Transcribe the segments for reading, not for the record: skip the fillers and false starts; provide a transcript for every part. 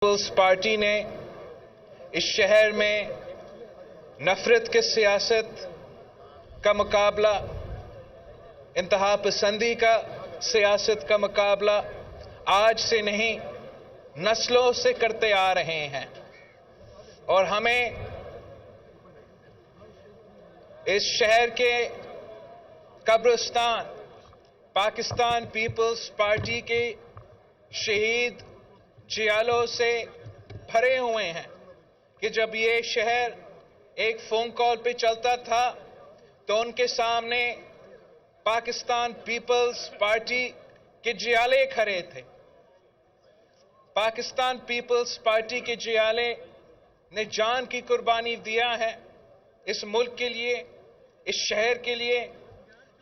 Peoples party نے اس شہر میں نفرت کی سیاست کا مقابلہ، انتہا پسندی کا سیاست کا مقابلہ آج سے نہیں نسلوں سے کرتے آ رہے ہیں، اور ہمیں اس شہر کے قبرستان پاکستان پیپلز پارٹی کے شہید جیالوں سے بھرے ہوئے ہیں کہ جب یہ شہر ایک فون کال پہ چلتا تھا تو ان کے سامنے پاکستان پیپلز پارٹی کے جیالے کھڑے تھے۔ پاکستان پیپلز پارٹی کے جیالے نے جان کی قربانی دیا ہے اس ملک کے لیے، اس شہر کے لیے،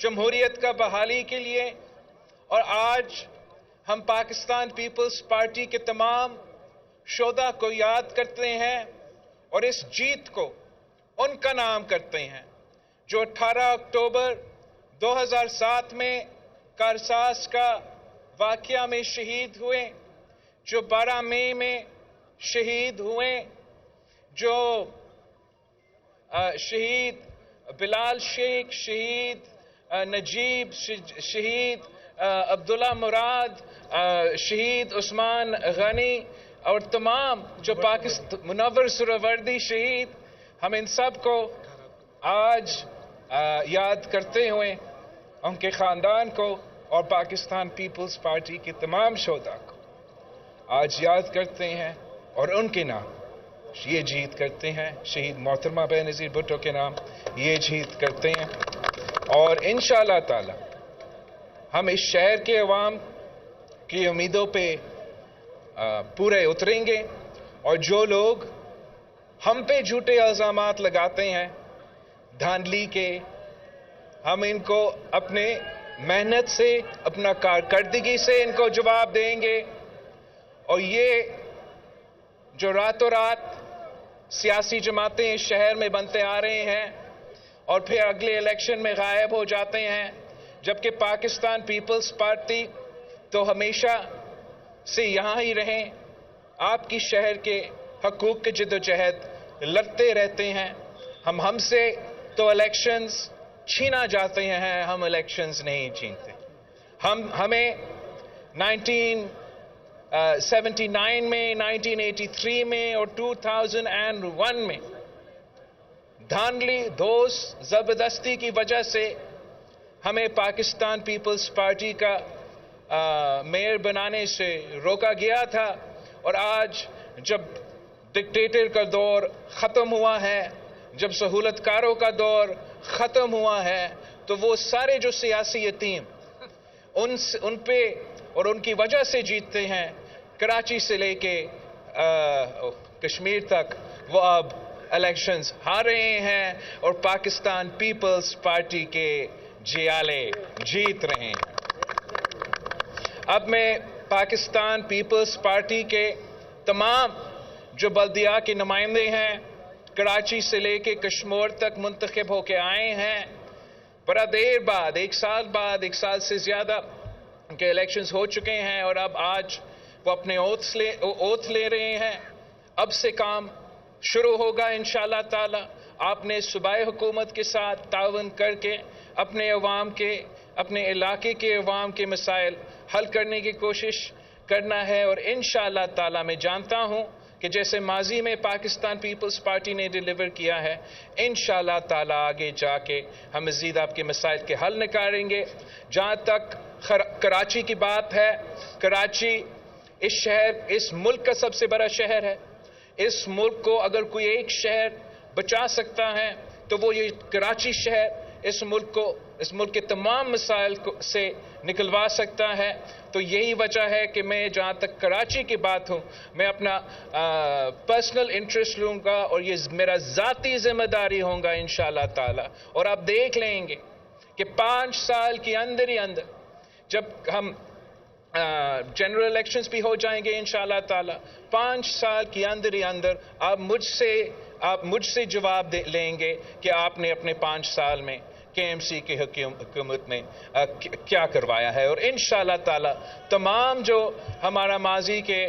جمہوریت کا بحالی کے لیے، اور آج ہم پاکستان پیپلز پارٹی کے تمام شہداء کو یاد کرتے ہیں اور اس جیت کو ان کا نام کرتے ہیں جو 18 اکتوبر 2007 میں کارساز کا واقعہ میں شہید ہوئے، جو 12 مئی میں شہید ہوئے، جو شہید بلال شیخ، شہید نجیب، شہید عبداللہ مراد، شہید عثمان غنی اور تمام جو منور سہروردی شہید، ہم ان سب کو آج یاد کرتے ہوئے ان کے خاندان کو اور پاکستان پیپلز پارٹی کے تمام شہداء کو آج یاد کرتے ہیں اور ان کے نام یہ جیت کرتے ہیں، شہید محترمہ بے نظیر بھٹو کے نام یہ جیت کرتے ہیں، اور انشاءاللہ تعالی ہم اس شہر کے عوام کی امیدوں پہ پورے اتریں گے، اور جو لوگ ہم پہ جھوٹے الزامات لگاتے ہیں دھاندلی کے، ہم ان کو اپنے محنت سے، اپنا کارکردگی سے ان کو جواب دیں گے، اور یہ جو راتوں رات سیاسی جماعتیں اس شہر میں بنتے آ رہے ہیں اور پھر اگلے الیکشن میں غائب ہو جاتے ہیں، جبکہ پاکستان پیپلز پارٹی تو ہمیشہ سے یہاں ہی رہیں، آپ کی شہر کے حقوق کی جدوجہد لڑتے رہتے ہیں۔ ہم سے تو الیکشنز چھینا جاتے ہیں، ہم الیکشنز نہیں چھینتے۔ ہمیں 1979 میں، 1983 میں اور 2001 میں دھاندلی، دوست زبردستی کی وجہ سے ہمیں پاکستان پیپلز پارٹی کا میئر بنانے سے روکا گیا تھا، اور آج جب ڈکٹیٹر کا دور ختم ہوا ہے، جب سہولت کاروں کا دور ختم ہوا ہے، تو وہ سارے جو سیاسی یتیم ان پہ اور ان کی وجہ سے جیتتے ہیں، کراچی سے لے کے کشمیر تک وہ اب الیکشنز ہار رہے ہیں اور پاکستان پیپلز پارٹی کے جیالے جیت رہے ہیں۔ اب میں پاکستان پیپلز پارٹی کے تمام جو بلدیہ کے نمائندے ہیں، کراچی سے لے کے کشمیر تک منتخب ہو کے آئے ہیں، بڑا دیر بعد، ایک سال سے زیادہ کے الیکشنز ہو چکے ہیں، اور اب آج وہ اپنے اوتھ لے رہے ہیں۔ اب سے کام شروع ہوگا انشاءاللہ تعالی۔ آپ نے صوبائی حکومت کے ساتھ تعاون کر کے اپنے عوام کے، اپنے علاقے کے عوام کے مسائل حل کرنے کی کوشش کرنا ہے، اور انشاءاللہ تعالی میں جانتا ہوں کہ جیسے ماضی میں پاکستان پیپلز پارٹی نے ڈیلیور کیا ہے، انشاءاللہ تعالی آگے جا کے ہم مزید آپ کے مسائل کے حل نکالیں گے۔ جہاں تک کراچی کی بات ہے، کراچی اس شہر، اس ملک کا سب سے بڑا شہر ہے۔ اس ملک کو اگر کوئی ایک شہر بچا سکتا ہے تو وہ یہ کراچی شہر اس ملک کے تمام مسائل سے نکلوا سکتا ہے۔ تو یہی وجہ ہے کہ میں جہاں تک کراچی کی بات ہوں، میں اپنا پرسنل انٹرسٹ لوں گا، اور یہ میرا ذاتی ذمہ داری ہوگا انشاءاللہ تعالی، اور آپ دیکھ لیں گے کہ 5 سال کے اندر ہی اندر جب ہم جنرل الیکشنز بھی ہو جائیں گے انشاءاللہ تعالی، 5 سال کے اندر ہی اندر آپ مجھ سے جواب لیں گے کہ آپ نے اپنے 5 سال میں کے ایم سی کی حکومت میں کیا کروایا ہے، اور انشاءاللہ تعالی تمام جو ہمارا ماضی کے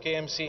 KMC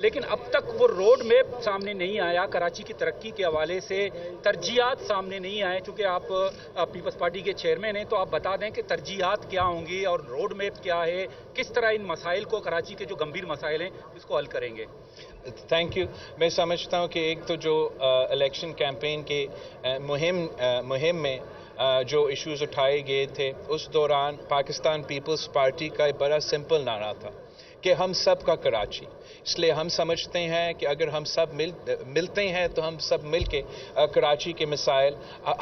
لیکن اب تک وہ روڈ میپ سامنے نہیں آیا، کراچی کی ترقی کے حوالے سے ترجیحات سامنے نہیں آئے. چونکہ آپ پیپلز پارٹی کے چیئرمین ہیں تو آپ بتا دیں کہ ترجیحات کیا ہوں گی اور روڈ میپ کیا ہے، کس طرح ان مسائل کو، کراچی کے جو گمبھیر مسائل ہیں اس کو حل کریں گے. Thank you. میں سمجھتا ہوں کہ ایک تو جو الیکشن کیمپین کے مہم میں جو ایشوز اٹھائے گئے تھے اس دوران پاکستان پیپلز پارٹی کا ایک بڑا سمپل نعرہ تھا کہ ہم سب کا کراچی. اس لیے ہم سمجھتے ہیں کہ اگر ہم سب ملتے ہیں تو ہم سب مل کے کراچی کے مسائل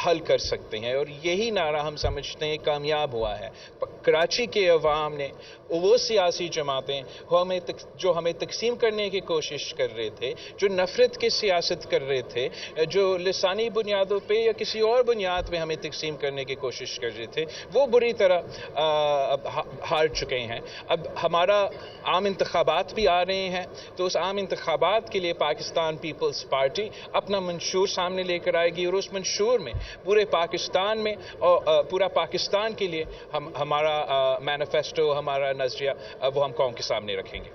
حل کر سکتے ہیں، اور یہی نعرہ ہم سمجھتے ہیں کامیاب ہوا ہے. کراچی کے عوام نے، وہ سیاسی جماعتیں جو ہمیں تقسیم کرنے کی کوشش کر رہے تھے، جو نفرت کی سیاست کر رہے تھے، جو لسانی بنیادوں پہ یا کسی اور بنیاد پہ ہمیں تقسیم کرنے کی کوشش کر رہے تھے، وہ بری طرح ہار چکے ہیں. اب ہمارا عام انتخابات بھی آ رہے ہیں تو اس عام انتخابات کے لیے پاکستان پیپلز پارٹی اپنا منشور سامنے لے کر آئے گی، اور اس منشور میں پورے پاکستان میں اور پورا پاکستان کے لیے ہمارا مینیفیسٹو، ہمارا نظریہ وہ ہم قوم کے سامنے رکھیں گے.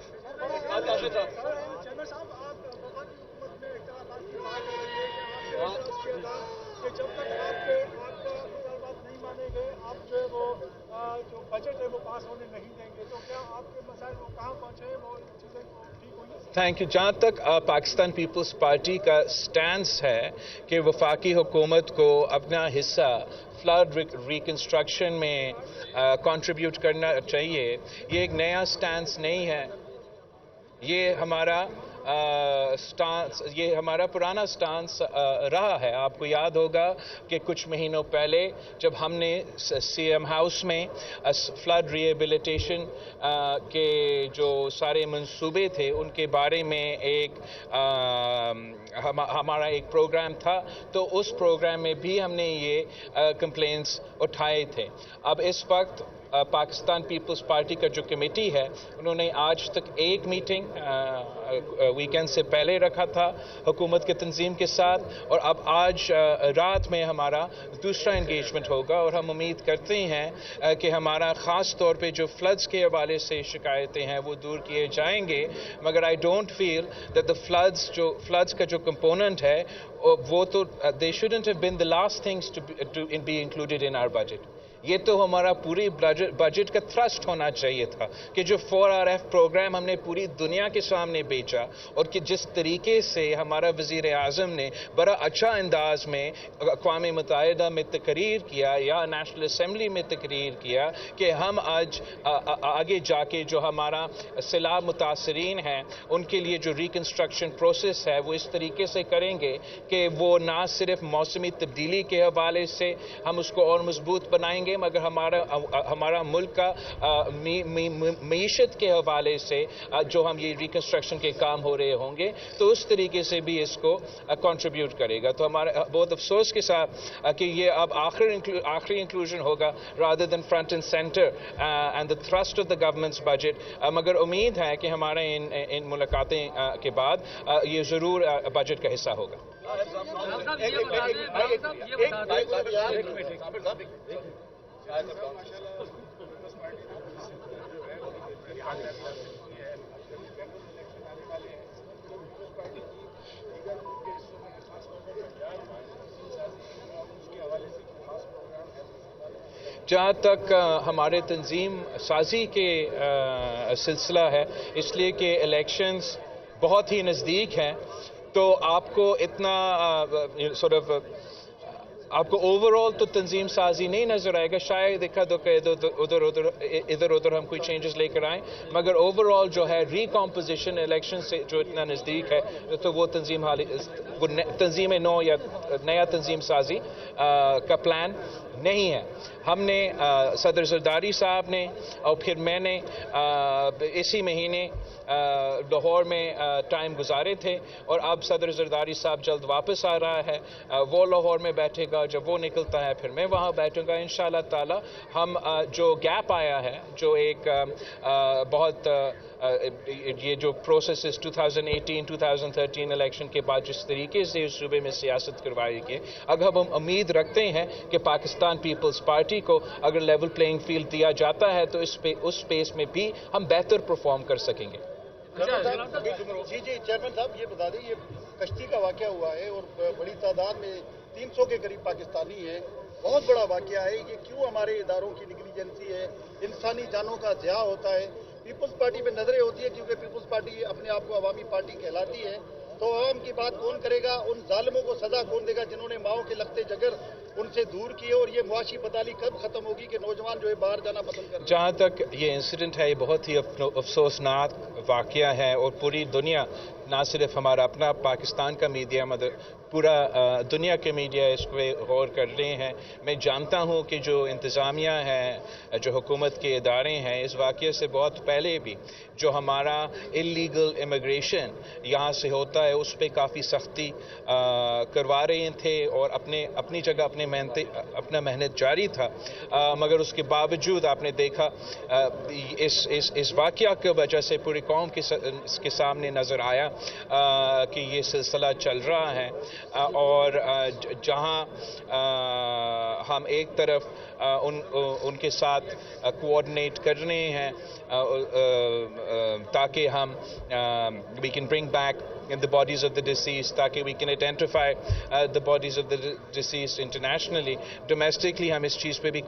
جو بجٹ ہے وہ پاس ہونے نہیں دیں گے، تو کیا آپ کے مسائل وہ کہاں پہنچے ہیں، وہ چیزیں ٹھیک ہوئی؟ Thank you. جہاں تک پاکستان پیپلز پارٹی کا سٹینس ہے کہ وفاقی حکومت کو اپنا حصہ فلڈ ریکنسٹرکشن میں کنٹریبیوٹ کرنا چاہیے، یہ ایک نیا سٹینس نہیں ہے. یہ ہمارا پرانا سٹانس رہا ہے. آپ کو یاد ہوگا کہ کچھ مہینوں پہلے جب ہم نے سی ایم ہاؤس میں فلڈ ریہیبلیٹیشن کے جو سارے منصوبے تھے ان کے بارے میں ہمارا ایک پروگرام تھا، تو اس پروگرام میں بھی ہم نے یہ کمپلینٹس اٹھائے تھے. اب اس وقت پاکستان پیپلز پارٹی کا جو کمیٹی ہے انہوں نے آج تک ایک میٹنگ ویکینڈ سے پہلے رکھا تھا حکومت کے تنظیم کے ساتھ، اور اب آج رات میں ہمارا دوسرا انگیجمنٹ ہوگا، اور ہم امید کرتے ہیں کہ ہمارا خاص طور پہ جو فلڈز کے حوالے سے شکایتیں ہیں وہ دور کیے جائیں گے. مگر I don't feel that the floods کا جو کمپوننٹ ہے وہ تو they shouldn't have been the last things to be included in our budget. یہ تو ہمارا پوری بجٹ کا تھرسٹ ہونا چاہیے تھا کہ جو 4RF پروگرام ہم نے پوری دنیا کے سامنے بیچا، اور کہ جس طریقے سے ہمارا وزیر اعظم نے بڑا اچھا انداز میں اقوام متحدہ میں تقریر کیا یا نیشنل اسمبلی میں تقریر کیا کہ ہم آج آگے جا کے جو ہمارا سیلاب متاثرین ہیں ان کے لیے جو ریکنسٹرکشن پروسیس ہے وہ اس طریقے سے کریں گے کہ وہ نہ صرف موسمی تبدیلی کے حوالے سے ہم اس کو اور مضبوط بنائیں گے، مگر ہمارا ملک کا معیشت کے حوالے سے جو ہم یہ ریکنسٹرکشن کے کام ہو رہے ہوں گے تو اس طریقے سے بھی اس کو کنٹریبیوٹ کرے گا. تو ہمارا بہت افسوس کے ساتھ کہ یہ اب آخری انکلوژن ہوگا rather than front and center and the thrust of the government's budget. مگر امید ہے کہ ہمارے ان ملاقاتیں کے بعد یہ ضرور بجٹ کا حصہ ہوگا. جہاں تک ہمارے تنظیم سازی کے سلسلہ ہے، اس لیے کہ الیکشنز بہت ہی نزدیک ہیں تو آپ کو اتنا آپ کو اوور آل تو تنظیم سازی نہیں نظر آئے گا. شاید دیکھا تو کہ ادھر ادھر ہم کوئی چینجز لے کر آئیں، مگر اوور آل جو ہے ریکمپوزیشن الیکشن سے جو اتنا نزدیک ہے تو وہ تنظیم نو یا نیا تنظیم سازی کا پلان نہیں ہے. ہم نے صدر زرداری صاحب نے اور پھر میں نے اسی مہینے لاہور میں ٹائم گزارے تھے، اور اب صدر زرداری صاحب جلد واپس آ رہا ہے، وہ لاہور میں بیٹھے گا. جب وہ نکلتا ہے پھر میں وہاں بیٹھوں گا انشاءاللہ تعالی. ہم جو گیپ آیا ہے، جو ایک بہت یہ جو پروسیسز 2018-2013 الیکشن کے بعد جس طریقے سے اس صوبے میں سیاست کروائی گئی، اگر ہم امید رکھتے ہیں کہ پاکستان پیپلز پارٹی کو اگر لیول پلینگ فیلڈ دیا جاتا ہے تو اس اسپیس میں بھی ہم بہتر پرفارم کر سکیں گے. جی چیئرمین صاحب یہ بتا دیں، یہ کشتی کا واقعہ ہوا ہے اور بڑی تعداد میں 300 کے قریب پاکستانی ہیں، بہت بڑا واقعہ ہے یہ، کیوں ہمارے اداروں کی نیگلیجنسی ہے، انسانی جانوں کا ضیاع ہوتا ہے؟ پیپلز پارٹی پہ نظریں ہوتی ہے کیونکہ پیپلز پارٹی اپنے آپ کو عوامی پارٹی کہلاتی ہے، تو عوام کی بات کون کرے گا؟ ان ظالموں کو سزا کون دے گا جنہوں نے ماؤں کے لگتے جگر ان سے دور کیے؟ اور یہ معاشی بدحالی کب ختم ہوگی کہ نوجوان جو ہے باہر جانا پسند کریں؟ جہاں تک یہ انسیڈنٹ ہے، یہ بہت ہی افسوسناک واقعہ ہے، اور پوری دنیا، نہ صرف ہمارا اپنا پاکستان کا میڈیا مگر پورا دنیا کے میڈیا اس پہ غور کر رہے ہیں۔ میں جانتا ہوں کہ جو انتظامیہ ہے، جو حکومت کے ادارے ہیں، اس واقعے سے بہت پہلے بھی جو ہمارا اللیگل امیگریشن یہاں سے ہوتا ہے اس پہ کافی سختی کروا رہے تھے، اور اپنی جگہ اپنا محنت جاری تھا، مگر اس کے باوجود آپ نے دیکھا اس واقعہ کی وجہ سے پوری قوم کے سامنے نظر آیا کہ یہ سلسلہ چل رہا ہے، اور جہاں ہم ایک طرف ان کے ساتھ کوآرڈینیٹ کر رہے ہیں تاکہ ہم we can bring back the bodies of the deceased، تاکہ we can identify the bodies of the deceased internationally. Domestically ہم اس چیز پہ بھی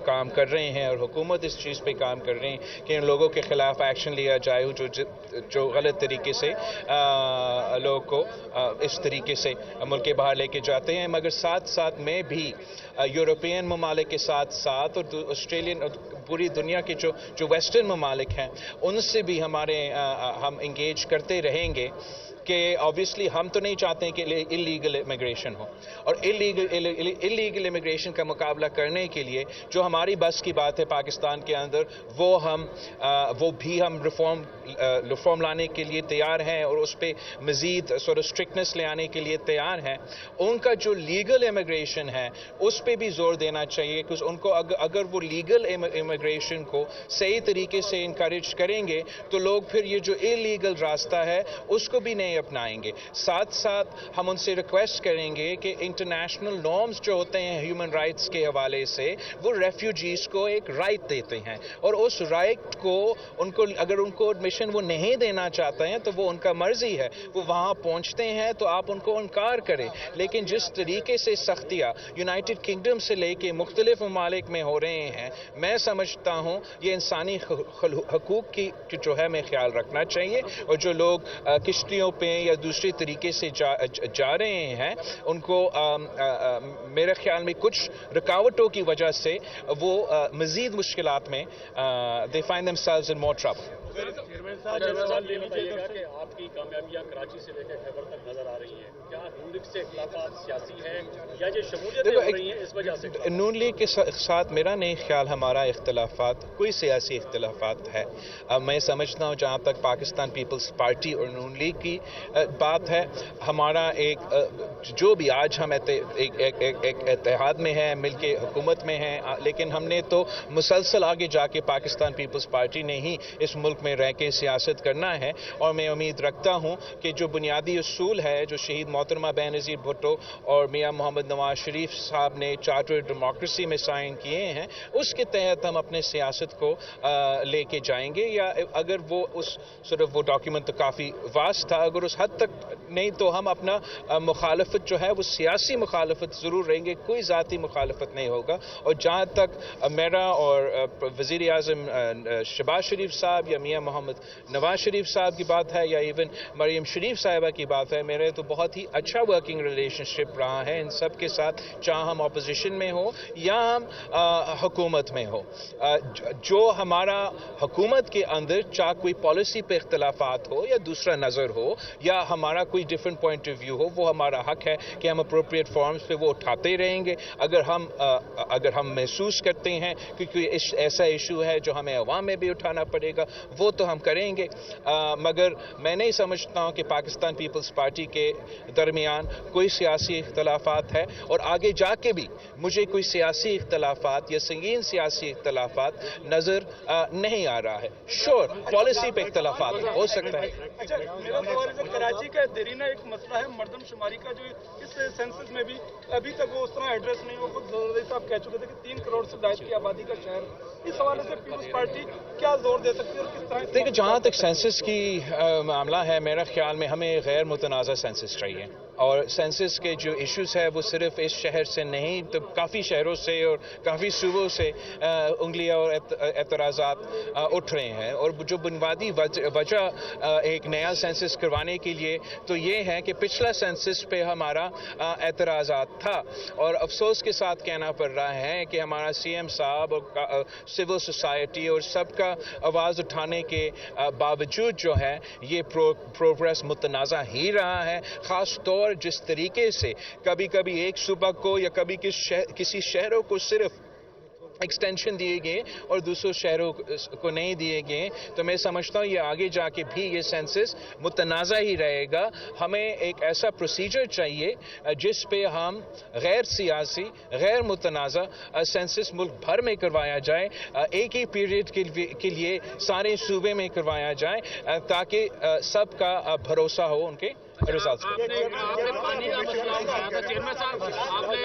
کام کر رہے ہیں، اور حکومت اس چیز پہ کام کر رہے ہیں کہ ان لوگوں کے خلاف ایکشن لیا جائے جو غلط طریقے سے لوگوں کو اس طریقے سے ملک کے باہر لے کے جاتے ہیں۔ مگر ساتھ ساتھ میں بھی یورپین ممالک کے ساتھ ساتھ اور آسٹریلین، پوری دنیا کے جو ویسٹرن ممالک ہیں ان سے بھی ہم انگیج کرتے رہیں گے کہ آبویسلی ہم تو نہیں چاہتے ہیں کہ اللیگل امیگریشن ہو، اور اللیگل امیگریشن کا مقابلہ کرنے کے لیے جو ہماری بس کی بات ہے پاکستان کے اندر، وہ بھی ہم ریفارم لانے کے لیے تیار ہیں، اور اس پہ مزید اسٹرکٹنس لے آنے کے لیے تیار ہیں۔ ان کا جو لیگل امیگریشن ہے اس پہ بھی زور دینا چاہیے، کہ ان کو اگر وہ لیگل امیگریشن کو صحیح طریقے سے انکریج کریں گے تو لوگ پھر یہ جو اللیگل راستہ ہے اس کو بھی نہیں اپنائیں گے۔ ساتھ ساتھ ہم ان سے ریکویسٹ کریں گے کہ انٹرنیشنل نارمز جو ہوتے ہیں ہیومن رائٹس کے حوالے سے، وہ ریفیوجیز کو ایک رائٹ دیتے ہیں، اور اس رائٹ کو اگر ان کو ایڈمیشن وہ نہیں دینا چاہتے ہیں تو وہ ان کا مرضی ہے، وہ وہاں پہنچتے ہیں تو آپ ان کو انکار کریں، لیکن جس طریقے سے سختیاں یونائٹڈ کنگڈم سے لے کے مختلف ممالک میں ہو رہے ہیں، میں سمجھتا ہوں یہ انسانی حقوق کی جو ہے میں خیال رکھنا چاہیے، اور جو لوگ کشتیوں پہ یا دوسرے طریقے سے جا رہے ہیں ان کو میرے خیال میں کچھ رکاوٹوں کی وجہ سے وہ مزید مشکلات میں they find themselves in more trouble۔ سوال یہ بتائیے گا کہ آپ کی کامیابیاں کراچی سے لے کے خیبر تک نظر آ رہی ہیں، کیا نون لیگ سے اختلافات سیاسی ہیں یا یہ شمولیتیں ہو رہی ہیں اس وجہ سے؟ نون لیگ کے ساتھ میرا نہیں خیال ہمارا اختلافات کوئی سیاسی اختلافات ہے۔ میں سمجھتا ہوں جہاں تک پاکستان پیپلز پارٹی اور نون لیگ کی بات ہے، ہمارا ایک جو بھی آج ہم ایک اتحاد میں ہیں، مل کے حکومت میں ہیں، لیکن ہم نے تو مسلسل آگے جا کے پاکستان پیپلز پارٹی نے ہی اس ملک میں رہ کے سیاست کرنا ہے، اور میں امید رکھتا ہوں کہ جو بنیادی اصول ہے جو شہید محترمہ بے نظیر بھٹو اور میاں محمد نواز شریف صاحب نے چارٹر ڈیموکریسی میں سائن کیے ہیں، اس کے تحت ہم اپنے سیاست کو لے کے جائیں گے، یا اگر وہ ڈاکیومنٹ تو کافی واس تھا، اگر اس حد تک نہیں تو ہم اپنا مخالفت جو ہے وہ سیاسی مخالفت ضرور رہیں گے، کوئی ذاتی مخالفت نہیں ہوگا۔ اور جہاں تک میرا اور وزیر اعظم شہباز شریف صاحب یا میاں محمد نواز شریف صاحب کی بات ہے، یا ایون مریم شریف صاحبہ کی بات ہے، میرے تو بہت ہی اچھا ورکنگ ریلیشن شپ رہا ہے ان سب کے ساتھ، چاہے ہم اپوزیشن میں ہو یا ہم حکومت میں ہو۔ جو ہمارا حکومت کے اندر چاہے کوئی پالیسی پہ اختلافات ہو یا دوسرا نظر ہو یا ہمارا کوئی ڈفرینٹ پوائنٹ آف ویو ہو، وہ ہمارا حق ہے کہ ہم اپروپریٹ فارمز پہ وہ اٹھاتے رہیں گے۔ اگر ہم محسوس کرتے ہیں کہ کوئی ایسا ایشو ہے جو ہمیں عوام میں بھی اٹھانا پڑے گا، وہ تو ہم کریں گے، مگر میں نہیں سمجھتا ہوں کہ پاکستان پیپلز پارٹی کے درمیان کوئی سیاسی اختلافات ہے، اور آگے جا کے بھی مجھے کوئی سیاسی اختلافات یا سنگین سیاسی اختلافات نظر نہیں آ رہا ہے۔ شور پالیسی پہ اختلافات ہو سکتا ہے۔ اچھا، میرا سوال ہے کراچی کا دیرینہ ایک مسئلہ ہے مردم شماری کا، جو اس سینسس میں بھی ابھی تک وہ اس طرح ایڈریس نہیں ہو۔ خود زرداری صاحب کہہ چکے تھے کہ 3 کروڑ سے زائد کی آبادی کا شہر، اس حوالے سے پیپلز پارٹی کیا زور دے سکتی ہے اور کس دیکھیں جہاں تک سینسس کی معاملہ ہے میرا خیال میں ہمیں غیر متنازع سینسس چاہیے اور سینسس کے جو ایشوز ہے وہ صرف اس شہر سے نہیں تو کافی شہروں سے اور کافی صوبوں سے انگلیاں اور اعتراضات اٹھ رہے ہیں اور جو بنیادی وجہ ایک نیا سینسس کروانے کے لیے تو یہ ہے کہ پچھلا سینسس پہ ہمارا اعتراضات تھا اور افسوس کے ساتھ کہنا پڑ رہا ہے کہ ہمارا سی ایم صاحب اور سول سوسائٹی اور سب کا آواز اٹھانے کے باوجود جو ہے یہ پروگریس متنازع ہی رہا ہے، خاص طور جس طریقے سے کبھی کبھی ایک صوبہ کو یا کبھی کسی شہروں کو صرف ایکسٹینشن دیے گئے اور دوسروں شہروں کو نہیں دیے گئے، تو میں سمجھتا ہوں یہ آگے جا کے بھی یہ سینسس متنازع ہی رہے گا۔ ہمیں ایک ایسا پروسیجر چاہیے جس پہ ہم غیر سیاسی غیر متنازع سینسس ملک بھر میں کروایا جائے، ایک ہی پیریڈ کے لیے سارے صوبے میں کروایا جائے تاکہ سب کا بھروسہ ہو ان کے ریزلٹس آپ نے پانی کا مسئلہ اٹھایا تھا چیئرمین صاحب، آپ نے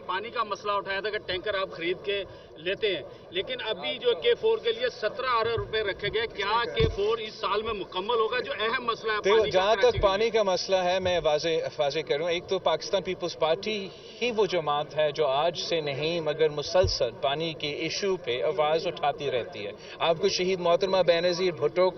پانی کا مسئلہ اٹھایا تھا کہ ٹینکر آپ خرید کے لیتے ہیں، لیکن ابھی جو K4 کے لیے 17 ارب روپے رکھے گئے، کیا K4 اس سال میں مکمل ہوگا؟ جو اہم مسئلہ ہے جہاں تک پانی کا مسئلہ ہے میں واضح کروں، ایک تو پاکستان پیپلز پارٹی ہی وہ جماعت ہے جو آج سے نہیں مگر مسلسل پانی کے ایشو پہ آواز اٹھاتی رہتی ہے۔ آپ کو شہید محترمہ بینظیر بھٹو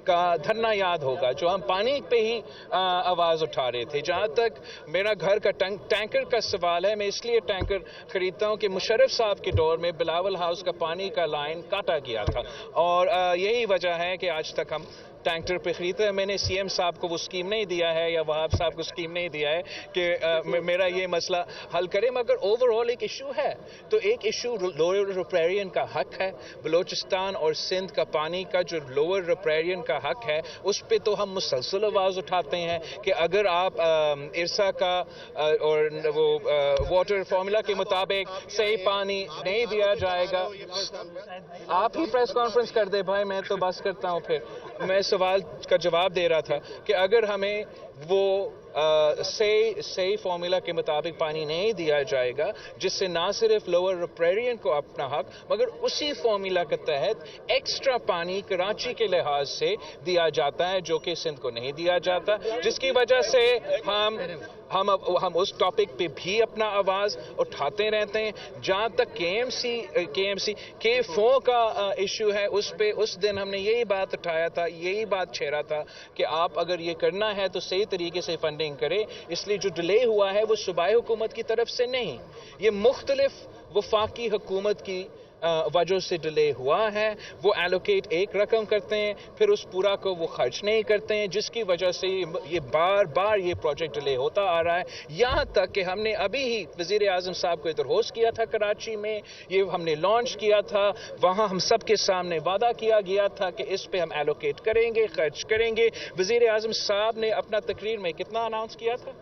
کا دھرنا یاد ہوگا جو ہم پانی پہ ہی آواز اٹھا رہے تھے۔ جہاں تک میرا گھر کا ٹینکر کا سوال ہے، میں اس لیے ٹینکر خریدتا ہوں کہ مشرف صاحب کے دور میں بلاول ہاؤس کا پانی کا لائن کاٹا گیا تھا اور یہی وجہ ہے کہ آج تک ہم ٹینکر پہ خریدتے ہیں۔ میں نے سی ایم صاحب کو وہ اسکیم نہیں دیا ہے یا وہاب صاحب کو اسکیم نہیں دیا ہے کہ میرا یہ مسئلہ حل کرے، مگر اوور آل ایک ایشو ہے تو ایک ایشو لوور ریپیرین کا حق ہے، بلوچستان اور سندھ کا پانی کا جو لوور ریپیرین کا حق ہے اس پہ تو ہم مسلسل آواز اٹھاتے ہیں کہ اگر آپ ارسا کا اور وہ واٹر فارمولا کے مطابق صحیح پانی نہیں دیا جائے گا، آپ ہی پریس کانفرنس کر دے بھائی، میں تو بس کرتا ہوں۔ پھر میں سوال کا جواب دے رہا تھا کہ اگر ہمیں وہ صحیح فارمولا کے مطابق پانی نہیں دیا جائے گا جس سے نہ صرف لوور ریپیرین کو اپنا حق مگر اسی فارمولا کے تحت ایکسٹرا پانی کراچی کے لحاظ سے دیا جاتا ہے جو کہ سندھ کو نہیں دیا جاتا، جس کی وجہ سے ہم اس ٹاپک پہ بھی اپنا آواز اٹھاتے رہتے ہیں۔ جہاں تک K4 کا ایشو ہے اس پہ اس دن ہم نے یہی بات اٹھایا تھا، یہی بات چھیڑا تھا کہ آپ اگر یہ کرنا ہے تو صحیح طریقے سے فنڈنگ کرے، اس لیے جو ڈیلے ہوا ہے وہ صوبائی حکومت کی طرف سے نہیں، یہ مختلف وفاقی حکومت کی وجہ سے ڈیلے ہوا ہے۔ وہ ایلوکیٹ ایک رقم کرتے ہیں پھر اس پورا کو وہ خرچ نہیں کرتے ہیں، جس کی وجہ سے یہ بار بار یہ پروجیکٹ ڈیلے ہوتا آ رہا ہے، یہاں تک کہ ہم نے ابھی ہی وزیر اعظم صاحب کو ادھر ہوسٹ کیا تھا کراچی میں، یہ ہم نے لانچ کیا تھا، وہاں ہم سب کے سامنے وعدہ کیا گیا تھا کہ اس پہ ہم ایلوکیٹ کریں گے، خرچ کریں گے۔ وزیر اعظم صاحب نے اپنا تقریر میں کتنا اناؤنس کیا تھا؟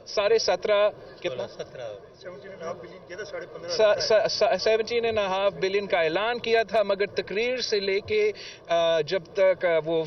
17.5 کتنا 17.5 بلین کا اعلان کیا تھا، مگر تقریر سے لے کے جب تک وہ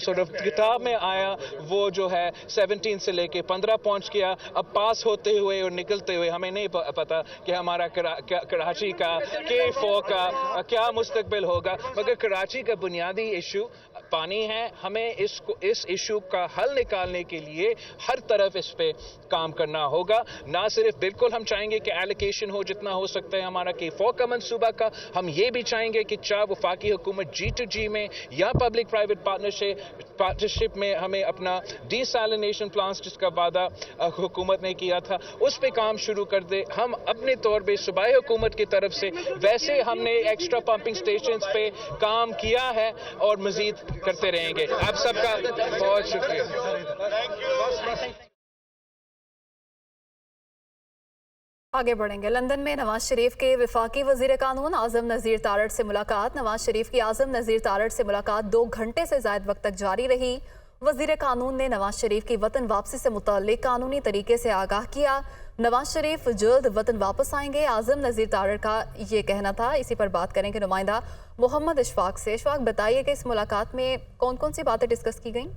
کتاب میں آیا وہ جو ہے 17 سے لے کے 15 پہنچ گیا۔ اب پاس ہوتے ہوئے اور نکلتے ہوئے ہمیں نہیں پتا کہ ہمارا کراچی کا K4 کا کیا مستقبل ہوگا، مگر کراچی کا بنیادی ایشو پانی ہے۔ ہمیں اس ایشو کا حل نکالنے کے لیے ہر طرف اس پہ کام کرنا ہوگا، نہ صرف بالکل ہم چاہیں گے کہ ایلوکیشن ہو جتنا ہو سکتا ہے ہمارا K4 کا منصوبہ کا، ہم یہ بھی چاہیں گے کہ چاہے وفاقی حکومت G2G میں یا پبلک پرائیویٹ پارٹنرشپ میں ہمیں اپنا ڈی سیلینیشن پلانٹس جس کا وعدہ حکومت نے کیا تھا اس پہ کام شروع کر دے۔ ہم اپنے طور پہ صوبائی حکومت کی طرف سے ویسے ہم نے ایکسٹرا پمپنگ سٹیشنز پہ کام کیا ہے اور مزید کرتے رہیں گے۔ آپ سب کا بہت شکریہ۔ آگے بڑھیں گے۔ لندن میں نواز شریف کے وفاقی وزیر قانون اعظم نذیر تارڑ سے ملاقات۔ نواز شریف کی اعظم نذیر تارڑ سے ملاقات 2 گھنٹے سے زائد وقت تک جاری رہی۔ وزیر قانون نے نواز شریف کی وطن واپسی سے متعلق قانونی طریقے سے آگاہ کیا۔ نواز شریف جلد وطن واپس آئیں گے، اعظم نذیر تارڑ کا یہ کہنا تھا۔ اسی پر بات کریں گے نمائندہ محمد اشفاق سے۔ اشفاق، بتائیے کہ اس ملاقات میں کون کون سی باتیں ڈسکس کی گئیں؟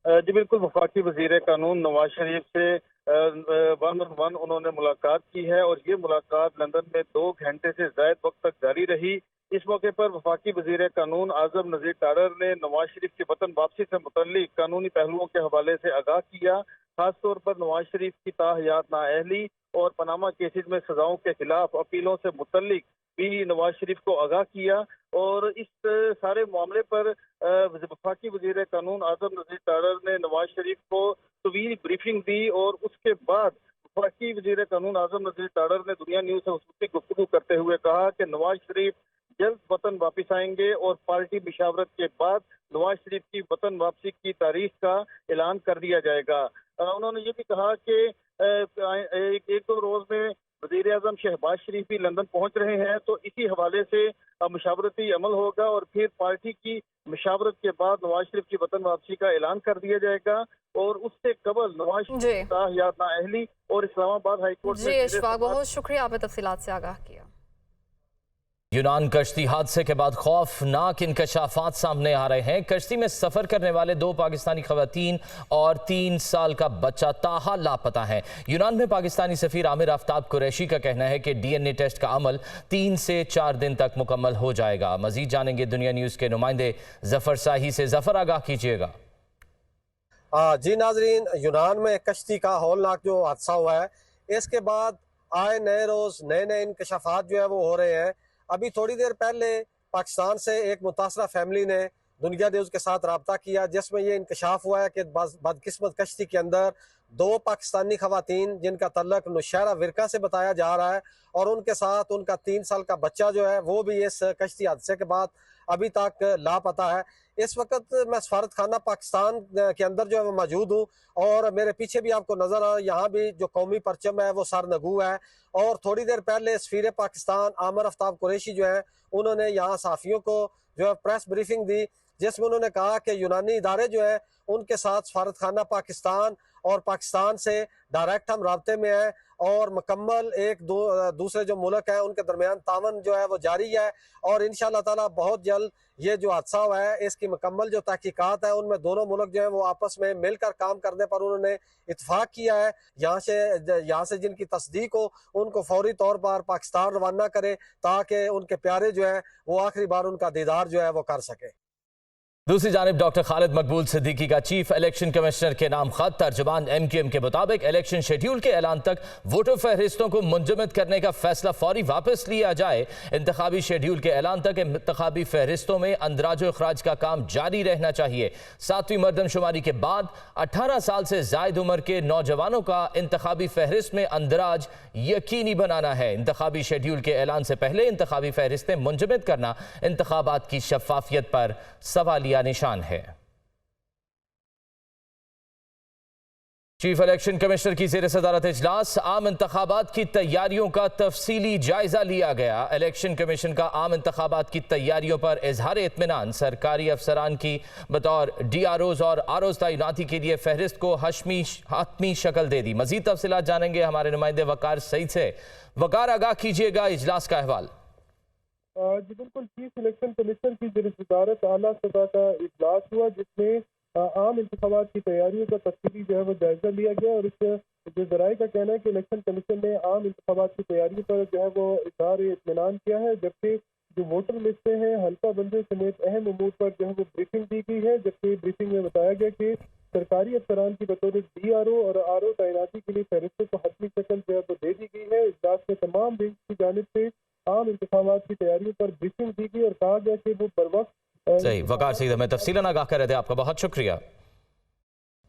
جی بالکل، وفاقی وزیر قانون نواز شریف سے 1-on-1 انہوں نے ملاقات کی ہے اور یہ ملاقات لندن میں 2 گھنٹے سے زائد وقت تک جاری رہی۔ اس موقع پر وفاقی وزیر قانون اعظم نذیر تارڑ نے نواز شریف کی وطن واپسی سے متعلق قانونی پہلوؤں کے حوالے سے آگاہ کیا، خاص طور پر نواز شریف کی تاحیات نااہلی اور پاناما کیسز میں سزاؤں کے خلاف اپیلوں سے متعلق بھی نواز شریف کو آگاہ کیا، اور اس سارے معاملے پر وفاقی وزیر قانون اعظم نذیر تارڑ نے نواز شریف کو طویل بریفنگ دی، اور اس کے بعد وفاقی وزیر قانون اعظم نذیر تارڑ نے دنیا نیوز سے خصوصی گفتگو کرتے ہوئے کہا کہ نواز شریف جلد وطن واپس آئیں گے، اور پارٹی مشاورت کے بعد نواز شریف کی وطن واپسی کی تاریخ کا اعلان کر دیا جائے گا۔ انہوں نے یہ بھی کہا کہ ایک دو روز میں وزیر اعظم شہباز شریف بھی لندن پہنچ رہے ہیں، تو اسی حوالے سے مشاورتی عمل ہوگا، اور پھر پارٹی کی مشاورت کے بعد نواز شریف کی وطن واپسی کا اعلان کر دیا جائے گا، اور اس سے قبل نواز شریف کی تاحیات نااہلی اور اسلام آباد ہائی کورٹ میں اشفاق بہت شکریہ، آپ نے تفصیلات سے آگاہ کیا۔ یونان کشتی حادثے کے بعد خوفناک انکشافات سامنے آ رہے ہیں۔ کشتی میں سفر کرنے والے 2 پاکستانی خواتین اور 3 سال کا بچہ تاحال لاپتہ ہیں۔ یونان میں پاکستانی سفیر عامر آفتاب قریشی کا کہنا ہے کہ ڈی این اے ٹیسٹ کا عمل 3 سے 4 دن تک مکمل ہو جائے گا۔ مزید جانیں گے دنیا نیوز کے نمائندے ظفر ساہی سے۔ ظفر، آگاہ کیجیے گا۔ جی ناظرین، یونان میں کشتی کا ہولناک جو حادثہ ہوا ہے، اس کے بعد آئے نئے روز نئے انکشافات جو ہے وہ ہو رہے ہیں۔ ابھی تھوڑی دیر پہلے پاکستان سے ایک متاثرہ فیملی نے دنیا نیوز کے ساتھ رابطہ کیا، جس میں یہ انکشاف ہوا ہے کہ بدقسمت کشتی کے اندر 2 پاکستانی خواتین جن کا تعلق نوشہرہ ورقہ سے بتایا جا رہا ہے، اور ان کے ساتھ ان کا 3 سال کا بچہ جو ہے وہ بھی اس کشتی حادثے کے بعد ابھی تک لاپتہ ہے۔ اس وقت میں سفارت خانہ پاکستان کے اندر جو ہے وہ موجود ہوں، اور میرے پیچھے بھی آپ کو نظر آ، یہاں بھی جو قومی پرچم ہے وہ سرنگو ہے، اور تھوڑی دیر پہلے سفیر پاکستان عامر آفتاب قریشی جو ہے انہوں نے یہاں صحافیوں کو جو ہے پریس بریفنگ دی، جس میں انہوں نے کہا کہ یونانی ادارے جو ہیں ان کے ساتھ سفارت خانہ پاکستان اور پاکستان سے ڈائریکٹ ہم رابطے میں ہیں، اور مکمل ایک دوسرے جو ملک ہیں ان کے درمیان تعاون جو ہے وہ جاری ہے، اور انشاءاللہ تعالی بہت جلد یہ جو حادثہ ہوا ہے اس کی مکمل جو تحقیقات ہیں ان میں دونوں ملک جو ہیں وہ آپس میں مل کر کام کرنے پر انہوں نے اتفاق کیا ہے۔ یہاں سے جن کی تصدیق ہو ان کو فوری طور پر پاکستان روانہ کرے، تاکہ ان کے پیارے جو ہیں وہ آخری بار ان کا دیدار جو ہے وہ کر سکے۔ دوسری جانب ڈاکٹر خالد مقبول صدیقی کا چیف الیکشن کمشنر کے نام خط، ترجمان ایم کیو ایم کے مطابق الیکشن شیڈیول کے اعلان تک ووٹر فہرستوں کو منجمد کرنے کا فیصلہ فوری واپس لیا جائے۔ انتخابی شیڈیول کے اعلان تک انتخابی فہرستوں میں اندراج و اخراج کا کام جاری رہنا چاہیے۔ 7ویں مردم شماری کے بعد 18 سال سے زائد عمر کے نوجوانوں کا انتخابی فہرست میں اندراج یقینی بنانا ہے۔ انتخابی شیڈیول کے اعلان سے پہلے انتخابی فہرستیں منجمد کرنا انتخابات کی شفافیت پر سوالیہ نشان ہے۔ چیف الیکشن کمشنر کی زیر صدارت اجلاس، عام انتخابات کی تیاریوں کا تفصیلی جائزہ لیا گیا۔ الیکشن کمیشن کا عام انتخابات کی تیاریوں پر اظہار اطمینان، سرکاری افسران کی بطور ڈی آر اوز اور آر اوز تعیناتی کے لیے فہرست کو حتمی شکل دے دی۔ مزید تفصیلات جانیں گے ہمارے نمائندے وقار سعید سے۔ وقار، آگاہ کیجیے گا اجلاس کا احوال۔ جی بالکل، چیف الیکشن کمشنر کی زیر صدارت اعلیٰ سطح کا اجلاس ہوا، جس میں عام انتخابات کی تیاریوں کا تفصیلی جو ہے وہ جائزہ لیا گیا، اور اس جو ذرائع کا کہنا ہے کہ الیکشن کمیشن نے عام انتخابات کی تیاریوں پر جو ہے وہ اظہار اطمینان کیا ہے، جبکہ جو ووٹر لسٹیں ہیں، حلقہ بندی سمیت اہم امور پر جو ہے وہ بریفنگ دی گئی ہے، جبکہ بریفنگ میں بتایا گیا کہ سرکاری افسران کی بطور ڈی آر او اور آر او تعیناتی کے لیے فہرستوں کو حتمی شکل جو ہے وہ دے دی گئی ہے۔ اجلاس میں تمام بینچ کی جانب سے عام انتخابات کی تیاریوں پر بریفنگ دی گئی، اور کہا گیا کہ وہ بروقت صحیح۔ وقار سعید ہمیں تفصیلاً آگاہ کر رہے تھے، آپ کا بہت شکریہ۔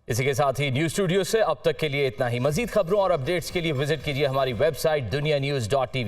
اسی کے ساتھ ہی نیوز اسٹوڈیو سے اب تک کے لیے اتنا ہی۔ مزید خبروں اور اپڈیٹس کے لیے وزٹ کیجیے ہماری ویب سائٹ dunianews.tv۔